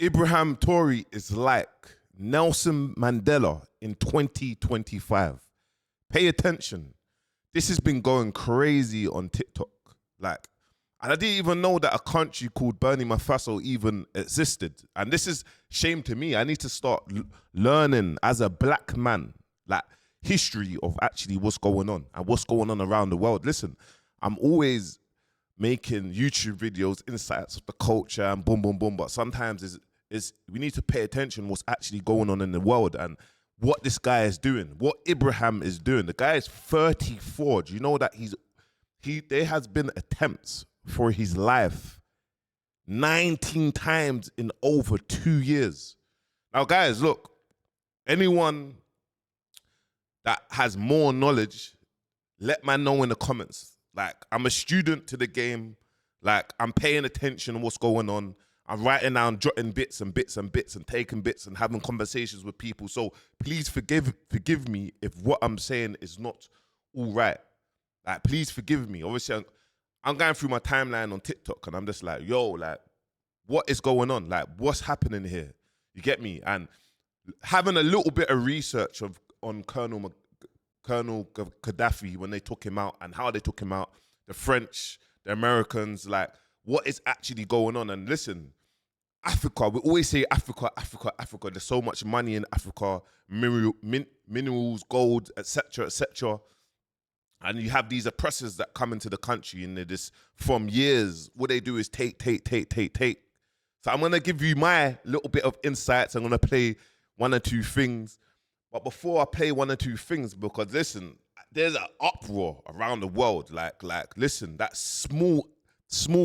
Ibrahim Traore is like Nelson Mandela in 2025. Pay attention. This has been going crazy on TikTok. Like, and I didn't even know that a country called Burkina Faso even existed. And this is shame to me. I need to start learning as a black man, like history of actually what's going on and what's going on around the world. Listen, I'm always making YouTube videos, insights of the culture and boom, boom, boom. But sometimes is we need to pay attention what's actually going on in the world and what this guy is doing, what Ibrahim is doing. The guy is 34. Do you know that there has been attempts for his life 19 times in over 2 years. Now, guys, look, anyone that has more knowledge, let man know in the comments. Like, I'm a student to the game. Like, I'm paying attention to what's going on. I'm writing down, jotting bits and bits and bits and taking bits and having conversations with people. So please forgive me if what I'm saying is not all right. Like, please forgive me. Obviously, I'm going through my timeline on TikTok and I'm just like, yo, like, what is going on? Like, what's happening here? You get me? And having a little bit of research on Colonel Gaddafi when they took him out and how they took him out, the French, the Americans, like, what is actually going on? And listen, Africa, we always say Africa, Africa, Africa. There's so much money in Africa, minerals, gold, etc., etc. And you have these oppressors that come into the country and they're just, from years, what they do is take. So I'm going to give you my little bit of insights. I'm going to play one or two things. But before I play one or two things, because listen, there's an uproar around the world. Like, listen, that small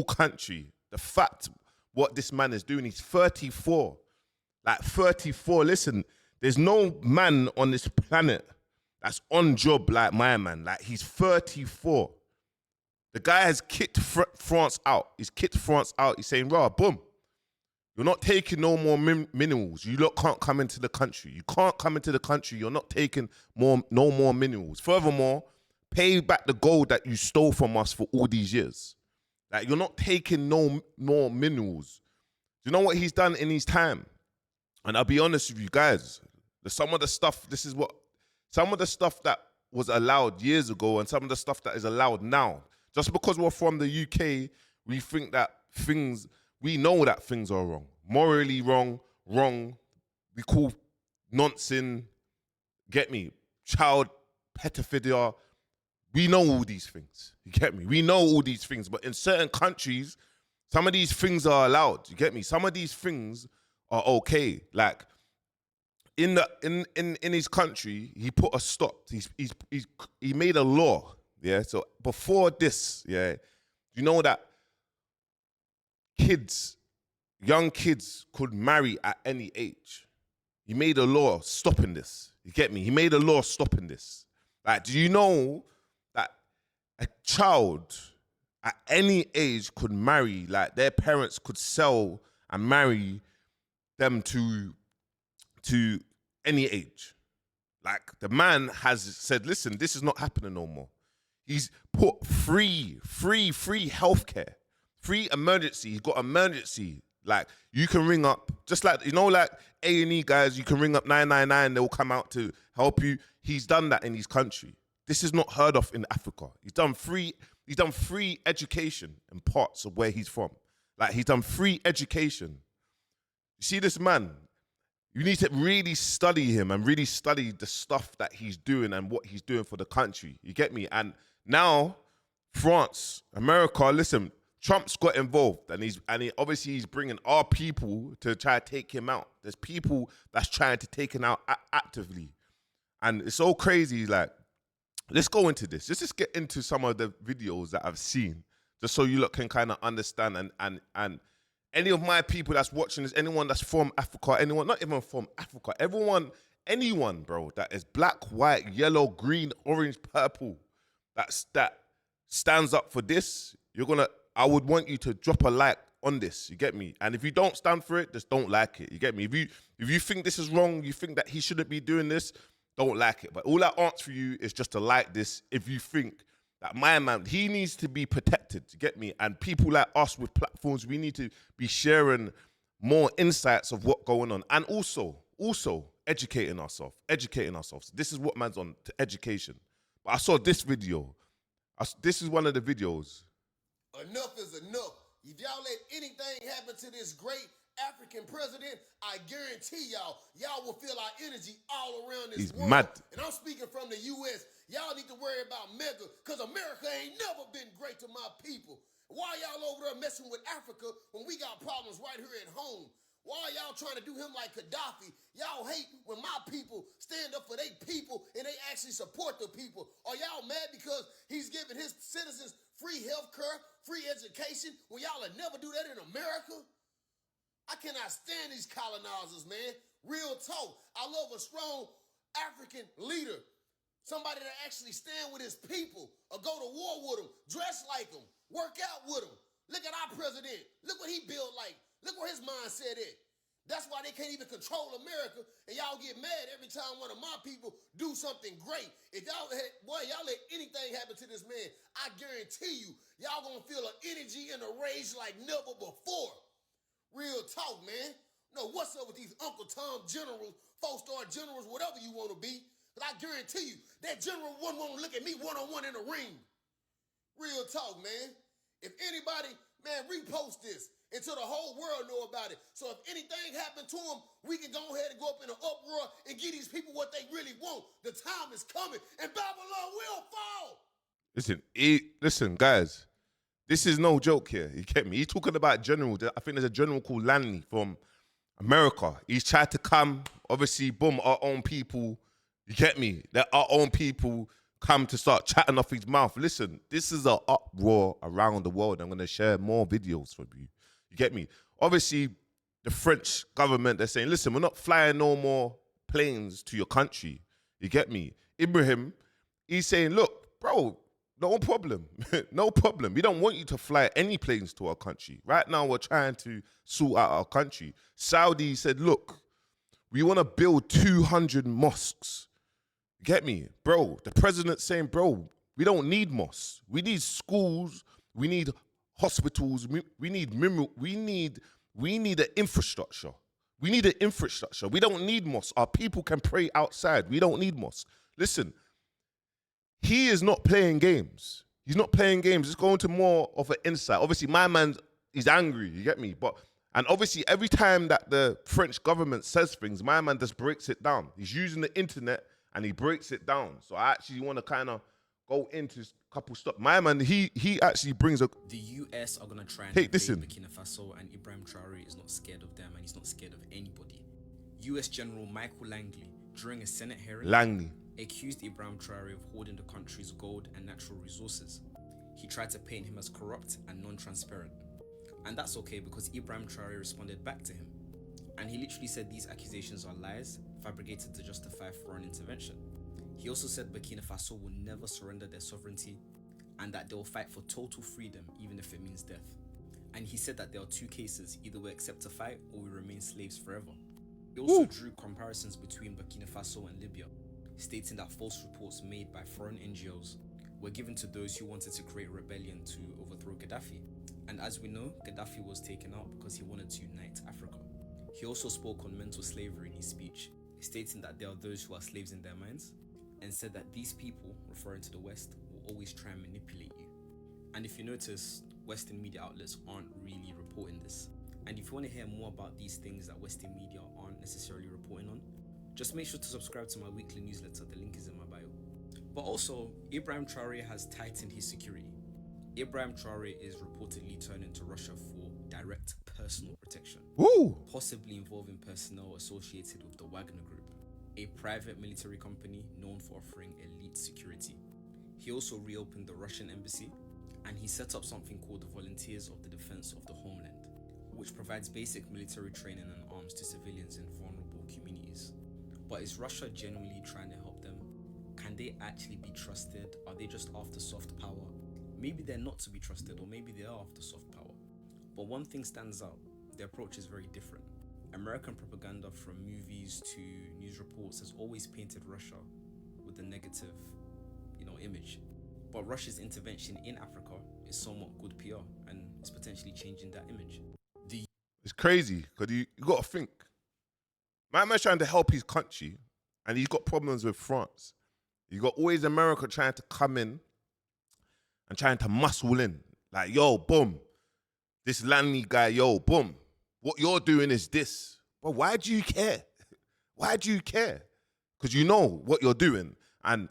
country, the fact what this man is doing, he's 34. Like 34, listen, there's no man on this planet that's on job like my man. Like, he's 34. The guy has kicked France out. He's kicked France out. He's saying, rah, boom. You're not taking no more minerals. You lot can't come into the country. You can't come into the country. You're not taking no more minerals. Furthermore, pay back the gold that you stole from us for all these years. Like, you're not taking no more minerals. Do you know what he's done in his time? And I'll be honest with you guys, some of the stuff that was allowed years ago and some of the stuff that is allowed now, just because we're from the UK, we think that we know that things are wrong. Morally wrong. We call nonsense, get me, child pedophilia. We know all these things, you get me? We know all these things, but in certain countries, some of these things are allowed, you get me? Some of these things are okay. Like, in his country, he put a stop. He made a law, yeah? So before this, yeah, you know that young kids could marry at any age. He made a law stopping this, you get me? He made a law stopping this. Like, do you know that a child at any age could marry, like their parents could sell and marry them to any age? Like, the man has said, listen, this is not happening no more. He's put free healthcare, free emergency. He's got emergency. Like, you can ring up, just like, you know, like A&E guys, you can ring up 999, they'll come out to help you. He's done that in his country. This is not heard of in Africa. He's done free education in parts of where he's from. Like, he's done free education. You see this man, you need to really study him and really study the stuff that he's doing and what he's doing for the country. You get me? And now, France, America, listen, Trump's got involved and obviously he's bringing our people to try to take him out. There's people that's trying to take him out actively. And it's so crazy. Like, let's go into this. Let's just get into some of the videos that I've seen, just so you lot can kind of understand. And any of my people that's watching this, anyone that's from Africa, anyone not even from Africa, anyone, bro, that is black, white, yellow, green, orange, purple, that stands up for this, I would want you to drop a like on this, you get me? And if you don't stand for it, just don't like it, you get me? If you think this is wrong, you think that he shouldn't be doing this, don't like it. But all I ask for you is just to like this if you think that my man, he needs to be protected, you get me? And people like us with platforms, we need to be sharing more insights of what's going on, and also educating ourselves. This is what man's on, to education. But I saw this video. This is one of the videos. Enough is enough. If y'all let anything happen to this great African president, I guarantee y'all will feel our energy all around this world. Mad. And I'm speaking from the U.S. Y'all need to worry about mega, because America ain't never been great to my people. Why y'all over there messing with Africa when we got problems right here at home? Why are y'all trying to do him like Gaddafi? Y'all hate when my people stand up for their people and they actually support the people. Are y'all mad because he's giving his citizens free health care, free education, when y'all would never do that in America? I cannot stand these colonizers, man. Real talk. I love a strong African leader. Somebody that actually stand with his people or go to war with them, dress like them, work out with them. Look at our president. Look what he built like. Look where his mindset at. That's why they can't even control America, and y'all get mad every time one of my people do something great. If y'all let anything happen to this man, I guarantee you, y'all gonna feel an energy and a rage like never before. Real talk, man. No, what's up with these Uncle Tom generals, 4-star generals, whatever you want to be? But I guarantee you, that general wouldn't want to look at me one-on-one in the ring. Real talk, man. If anybody, man, repost this until the whole world know about it. So if anything happened to them, we can go ahead and go up in an uproar and give these people what they really want. The time is coming, and Babylon will fall. Listen, guys. This is no joke here. You get me? He's talking about general. I think there's a general called Langley from America. He's tried to come, obviously, boom, our own people. You get me? That our own people come to start chatting off his mouth. Listen, this is an uproar around the world. I'm going to share more videos from you. You get me? Obviously, the French government, they're saying, listen, we're not flying no more planes to your country. You get me? Ibrahim, he's saying, look, bro, no problem. No problem. We don't want you to fly any planes to our country. Right now, we're trying to sort out our country. Saudi said, look, we want to build 200 mosques. Get me? Bro, the president's saying, bro, we don't need mosques. We need schools. We need hospitals. We need an infrastructure. We need an infrastructure. We don't need mosques. Our people can pray outside. We don't need mosques. Listen, he is not playing games. He's not playing games. It's going to more of an insight. Obviously, my man is angry, you get me? And obviously, every time that the French government says things, my man just breaks it down. He's using the internet and he breaks it down. So I actually want to kind of go into a couple stuff. My man, he actually brings a... The US are going to try and invade Burkina Faso, and Ibrahim Traore is not scared of them, and he's not scared of anybody. US General Michael Langley, during a Senate hearing, accused Ibrahim Traore of hoarding the country's gold and natural resources. He tried to paint him as corrupt and non-transparent. And that's okay, because Ibrahim Traore responded back to him. And he literally said these accusations are lies, fabricated to justify foreign intervention. He also said Burkina Faso will never surrender their sovereignty, and that they will fight for total freedom, even if it means death. And he said that there are two cases: either we accept to fight or we remain slaves forever. He also drew comparisons between Burkina Faso and Libya, stating that false reports made by foreign NGOs were given to those who wanted to create rebellion to overthrow Gaddafi. And as we know, Gaddafi was taken out because he wanted to unite Africa. He also spoke on mental slavery in his speech, stating that there are those who are slaves in their minds, and said that these people, referring to the West, will always try and manipulate you. And if you notice, Western media outlets aren't really reporting this. And if you want to hear more about these things that Western media aren't necessarily reporting on, just make sure to subscribe to my weekly newsletter. The link is in my bio. But also, Ibrahim Traore has tightened his security. Ibrahim Traore is reportedly turning to Russia for direct personal protection, possibly involving personnel associated with the Wagner Group, a private military company known for offering elite security. He also reopened the Russian embassy, and he set up something called the Volunteers of the Defense of the Homeland, which provides basic military training and arms to civilians in vulnerable communities. But is Russia genuinely trying to help them? Can they actually be trusted? Are they just after soft power? Maybe they're not to be trusted, or maybe they are after soft power. But one thing stands out: their approach is very different. American propaganda, from movies to news reports, has always painted Russia with a negative, image. But Russia's intervention in Africa is somewhat good PR, and it's potentially changing that image. It's crazy because you got to think. My man's trying to help his country and he's got problems with France. You got always America trying to come in and trying to muscle in. Like, yo, boom. This Langley guy, yo, boom. What you're doing is this. But why do you care? Why do you care? Because you know what you're doing. And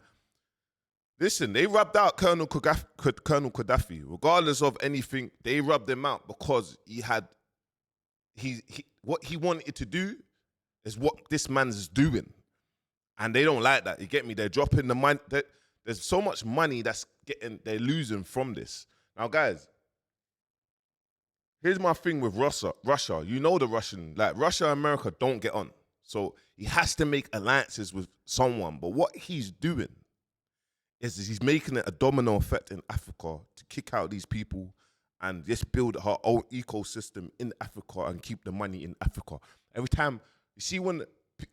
listen, they rubbed out Colonel Gaddafi. Regardless of anything, they rubbed him out because what he wanted to do is what this man's doing. And they don't like that. You get me? They're dropping the money. There's so much money they're losing from this. Now, guys, here's my thing with Russia. You know Russia and America don't get on. So he has to make alliances with someone. But what he's doing is he's making it a domino effect in Africa to kick out these people and just build her own ecosystem in Africa and keep the money in Africa. Every time, you see, when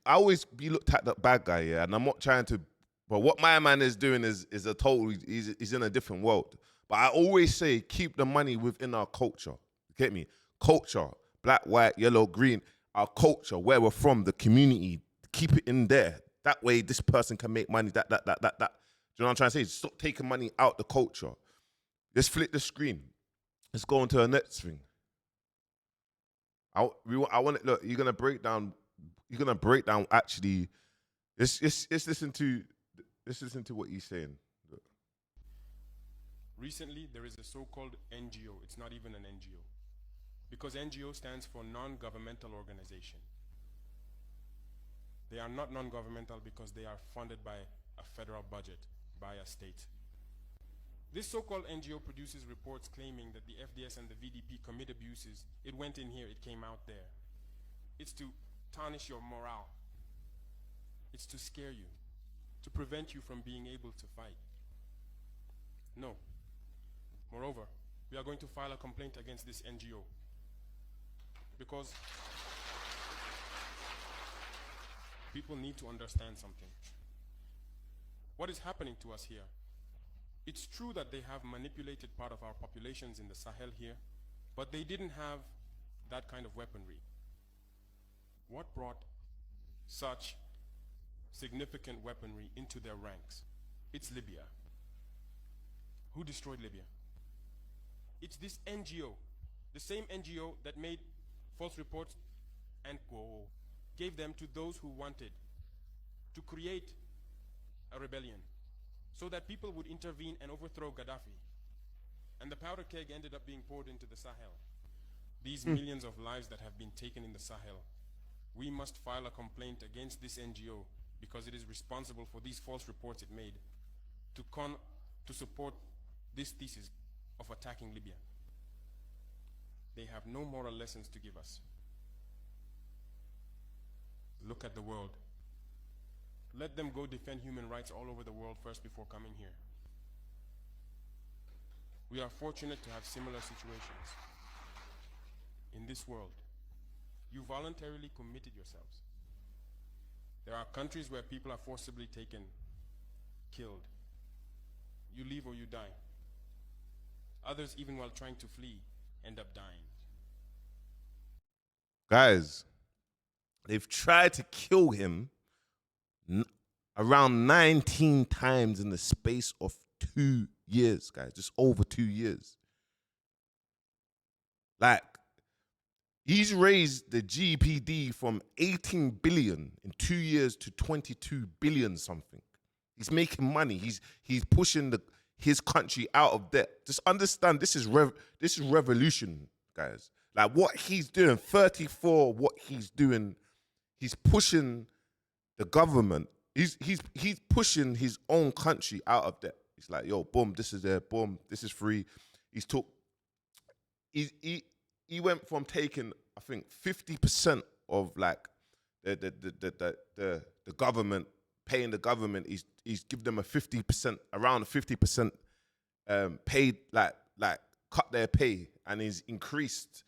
I always be looked at the bad guy, yeah, and I'm not trying to, but what my man is doing is a total, he's in a different world. But I always say, keep the money within our culture. Get me? Culture, black, white, yellow, green, our culture, where we're from, the community, keep it in there. That way this person can make money, that. Do you know what I'm trying to say? Stop taking money out the culture. Let's flip the screen. Let's go on to the next thing. I want it, look, you're gonna break down actually. Let's listen to what he's saying. Look. Recently, there is a so-called NGO. It's not even an NGO. Because NGO stands for non-governmental organization. They are not non-governmental because they are funded by a federal budget, by a state. This so-called NGO produces reports claiming that the FDS and the VDP commit abuses. It went in here, it came out there. It's to tarnish your morale. It's to scare you, to prevent you from being able to fight. No. Moreover, we are going to file a complaint against this NGO because people need to understand something. What is happening to us here? It's true that they have manipulated part of our populations in the Sahel here, but they didn't have that kind of weaponry. What brought such significant weaponry into their ranks? It's Libya. Who destroyed Libya? It's this NGO, the same NGO that made false reports and gave them to those who wanted to create a rebellion so that people would intervene and overthrow Gaddafi. And the powder keg ended up being poured into the Sahel. These millions of lives that have been taken in the Sahel, we must file a complaint against this NGO because it is responsible for these false reports it made to support this thesis of attacking Libya. They have no moral lessons to give us. Look at the world. Let them go defend human rights all over the world first before coming here. We are fortunate to have similar situations in this world. You voluntarily committed yourselves. There are countries where people are forcibly taken, killed. You leave or you die. Others, even while trying to flee, end up dying. Guys, they've tried to kill him around 19 times in the space of 2 years, guys. Just over 2 years. Like, he's raised the GPD from 18 billion in 2 years to 22 billion something. He's making money. He's pushing his country out of debt. Just understand, this is revolution, guys. Like, what he's doing, 34, what he's doing, he's pushing the government. He's pushing his own country out of debt. He's like, yo, boom, this is there, boom, this is free. He went from taking, I think, 50% of like the government, paying the government. He's give them a 50%, around a 50% paid, like cut their pay, and he's increased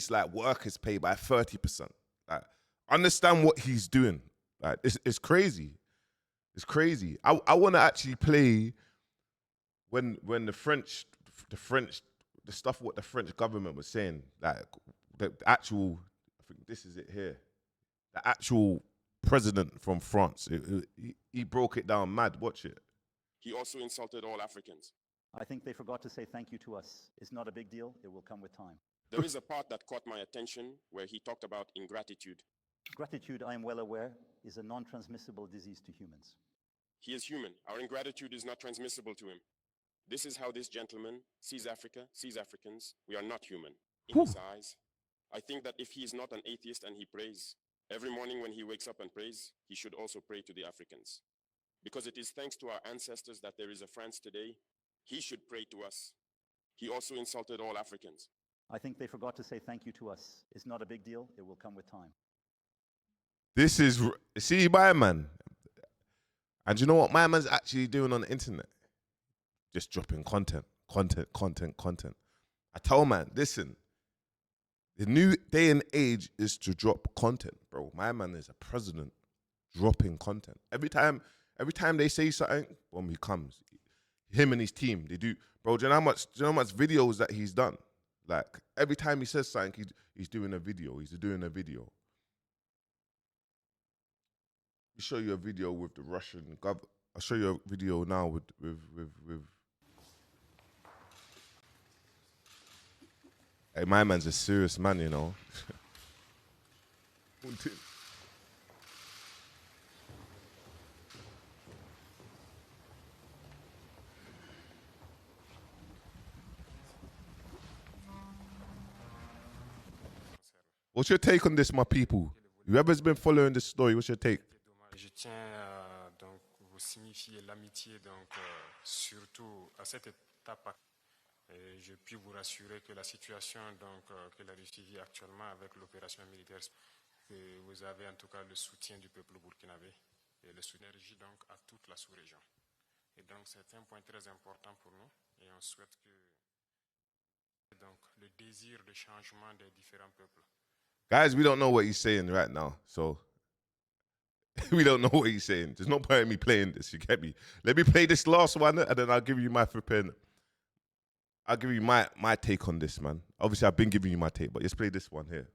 like workers' pay by 30%. Like, understand what he's doing. Like, it's crazy. It's crazy. I want to actually play when the stuff what the French government was saying, like the actual, I think this is it here. The actual president from France. He broke it down mad. Watch it. He also insulted all Africans. I think they forgot to say thank you to us. It's not a big deal. It will come with time. There is a part that caught my attention where he talked about ingratitude. Gratitude, I am well aware, is a non-transmissible disease to humans. He is human. Our ingratitude is not transmissible to him. This is how this gentleman sees Africa, sees Africans. We are not human in his eyes. I think that if he is not an atheist and he prays, every morning when he wakes up and prays, he should also pray to the Africans. Because it is thanks to our ancestors that there is a France today. He should pray to us. He also insulted all Africans. I think they forgot to say thank you to us. It's not a big deal. It will come with time. This is, see, my man. And you know what my man's actually doing on the internet? Just dropping content. I tell man, listen, the new day and age is to drop content, bro. My man is a president dropping content. Every time they say something, boom, he comes. Him and his team, they do. Bro, do you know how much videos that he's done? Like, every time he says something, he's doing a video. He's doing a video. I'll show you a video with the Russian government. I'll show you a video now with Hey, my man's a serious man, you know. What's your take on this, my people? Whoever's been following this story, what's your take? Je tiens à donc vous signifier l'amitié donc surtout à cette étape. Et je puis vous rassurer que la situation donc que la Russie vit actuellement avec l'opération militaire, que vous avez en tout cas le soutien du peuple burkinabé et le soutien donc à toute la sous-région. Et donc c'est un point très important pour nous et on souhaite que donc le désir de changement des différents peuples. Guys, we don't know what he's saying right now, so we don't know what he's saying. There's no point in me playing this, you get me? Let me play this last one, and then I'll give you my flipping. I'll give you my take on this, man. Obviously, I've been giving you my take, but let's play this one here.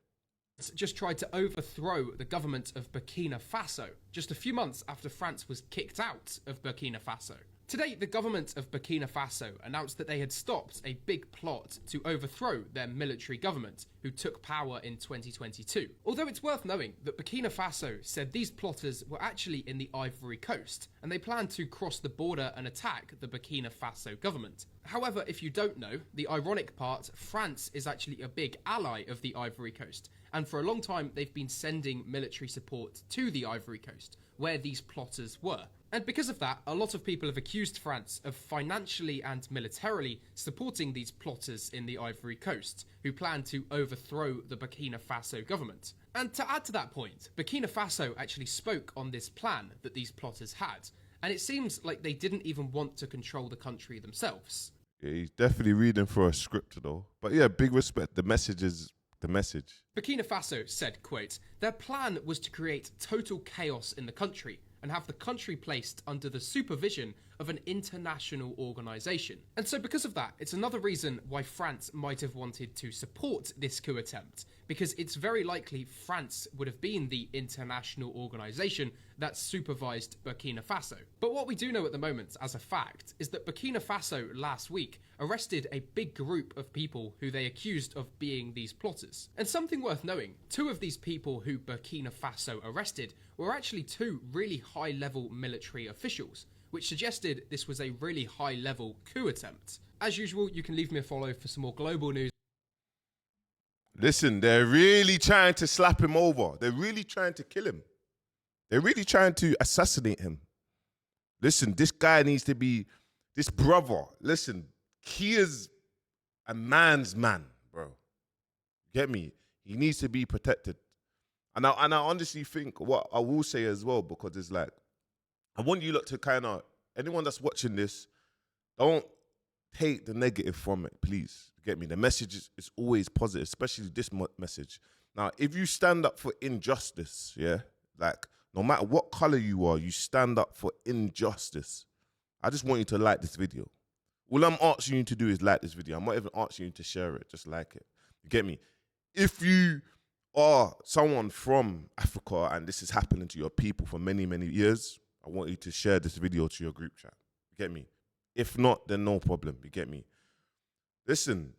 Just tried to overthrow the government of Burkina Faso, just a few months after France was kicked out of Burkina Faso. Today, the government of Burkina Faso announced that they had stopped a big plot to overthrow their military government, who took power in 2022. Although it's worth knowing that Burkina Faso said these plotters were actually in the Ivory Coast, and they planned to cross the border and attack the Burkina Faso government. However, if you don't know, the ironic part, France is actually a big ally of the Ivory Coast, and for a long time they've been sending military support to the Ivory Coast, where these plotters were. And because of that, a lot of people have accused France of financially and militarily supporting these plotters in the Ivory Coast, who plan to overthrow the Burkina Faso government. And to add to that point, Burkina Faso actually spoke on this plan that these plotters had, and it seems like they didn't even want to control the country themselves. Yeah, he's definitely reading for a script, though. But yeah, big respect. The message is the message. Burkina Faso said, quote, "Their plan was to create total chaos in the country and have the country placed under the supervision of an international organisation." And so because of that, it's another reason why France might have wanted to support this coup attempt, because it's very likely France would have been the international organisation that supervised Burkina Faso. But what we do know at the moment as a fact is that Burkina Faso last week arrested a big group of people who they accused of being these plotters. And something worth knowing, 2 of these people who Burkina Faso arrested were actually 2 really high-level military officials, which suggested this was a really high-level coup attempt. As usual, you can leave me a follow for some more global news. Listen, they're really trying to slap him over. They're really trying to kill him. They're really trying to assassinate him. Listen, this guy needs to be, this brother, listen, he is a man's man, bro. Get me? He needs to be protected. And I honestly think what I will say as well, because it's like, I want you lot to kind of, anyone that's watching this, don't take the negative from it, please. Get me? The message is always positive, especially this message. Now, if you stand up for injustice, yeah, like no matter what color you are, you stand up for injustice. I just want you to like this video. All I'm asking you to do is like this video. I'm not even asking you to share it, just like it. You get me? if you are someone from Africa and this is happening to your people for many, many years, I want you to share this video to your group chat. You get me? If not, then no problem. You get me? Listen,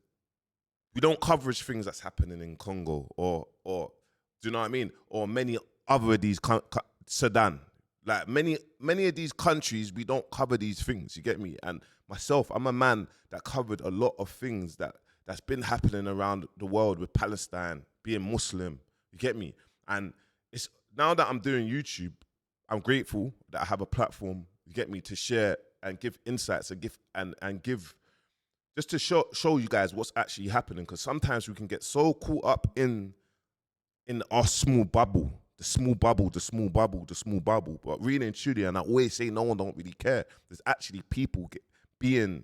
we don't coverage things that's happening in Congo or do you know what I mean? Or many other of these, Sudan. Like many of these countries, we don't cover these things. You get me? And myself, I'm a man that covered a lot of things that's been happening around the world with Palestine, being Muslim. You get me? And it's now that I'm doing YouTube, I'm grateful that I have a platform, you get me, to share and give insights and give just to show you guys what's actually happening. Because sometimes we can get so caught up in our small bubble, the small bubble. But really and truly, and I always say no one don't really care. There's actually people being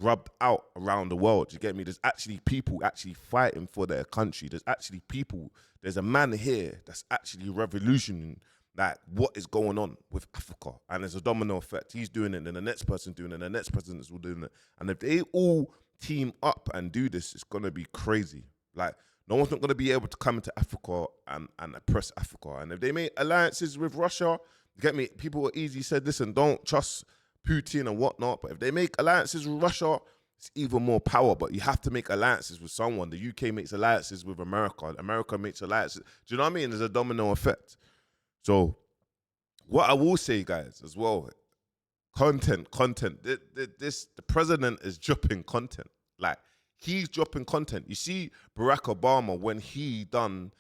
rubbed out around the world. You get me? There's actually people actually fighting for their country. There's a man here that's actually revolutioning like what is going on with Africa. And there's a domino effect. He's doing it, and the next person doing it, and the next person is all doing it. And if they all team up and do this, it's gonna be crazy. Like, no one's not gonna be able to come into Africa and oppress Africa. And if they make alliances with Russia, you get me? People easily said, listen, don't trust Putin and whatnot. But if they make alliances with Russia, it's even more power. But you have to make alliances with someone. The UK makes alliances with America. America makes alliances. Do you know what I mean? There's a domino effect. So what I will say, guys, as well, content. The president is dropping content. Like, he's dropping content. You see Barack Obama, when he done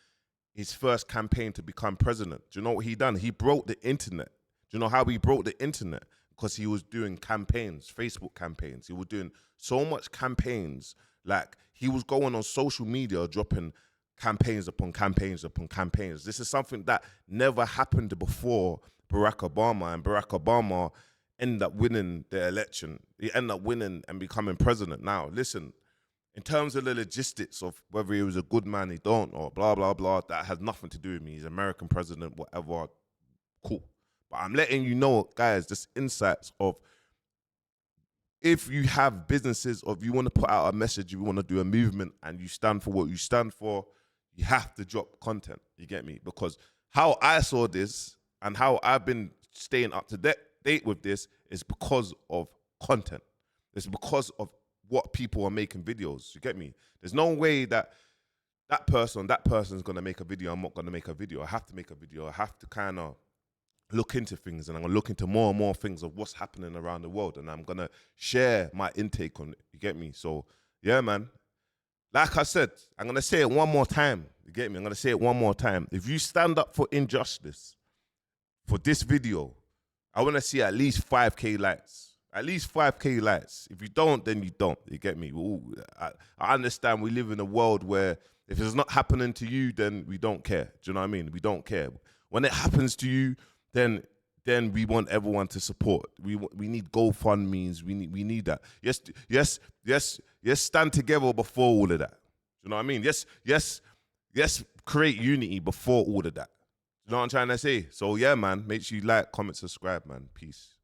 his first campaign to become president, do you know what he done? He broke the internet. Do you know how he broke the internet? Because he was doing campaigns, Facebook campaigns. He was doing so much campaigns. Like, he was going on social media dropping campaigns upon campaigns upon campaigns. This is something that never happened before Barack Obama, and Barack Obama ended up winning the election. He ended up winning and becoming president. Now, listen, in terms of the logistics of whether he was a good man, he don't, or blah, blah, blah, that has nothing to do with me. He's American president, whatever, cool. But I'm letting you know, guys, just insights of if you have businesses, or if you want to put out a message, you want to do a movement, and you stand for what you stand for, you have to drop content. You get me? Because how I saw this and how I've been staying up to date with this is because of content. It's because of what people are making videos. You get me? There's no way that that person's going to make a video. I'm not going to make a video. I have to make a video. I have to kind of look into things, and I'm going to look into more and more things of what's happening around the world, and I'm going to share my intake on it. You get me? So, yeah, man. Like I said, I'm going to say it one more time. You get me? I'm going to say it one more time. If you stand up for injustice for this video, I want to see at least 5K likes. At least 5K likes. If you don't, then you don't. You get me? I understand we live in a world where if it's not happening to you, then we don't care. Do you know what I mean? We don't care. When it happens to you, then we want everyone to support. We need GoFundMes. We need that. Yes. Stand together before all of that. You know what I mean? Yes. Create unity before all of that. You know what I'm trying to say? So yeah, man. Make sure you like, comment, subscribe, man. Peace.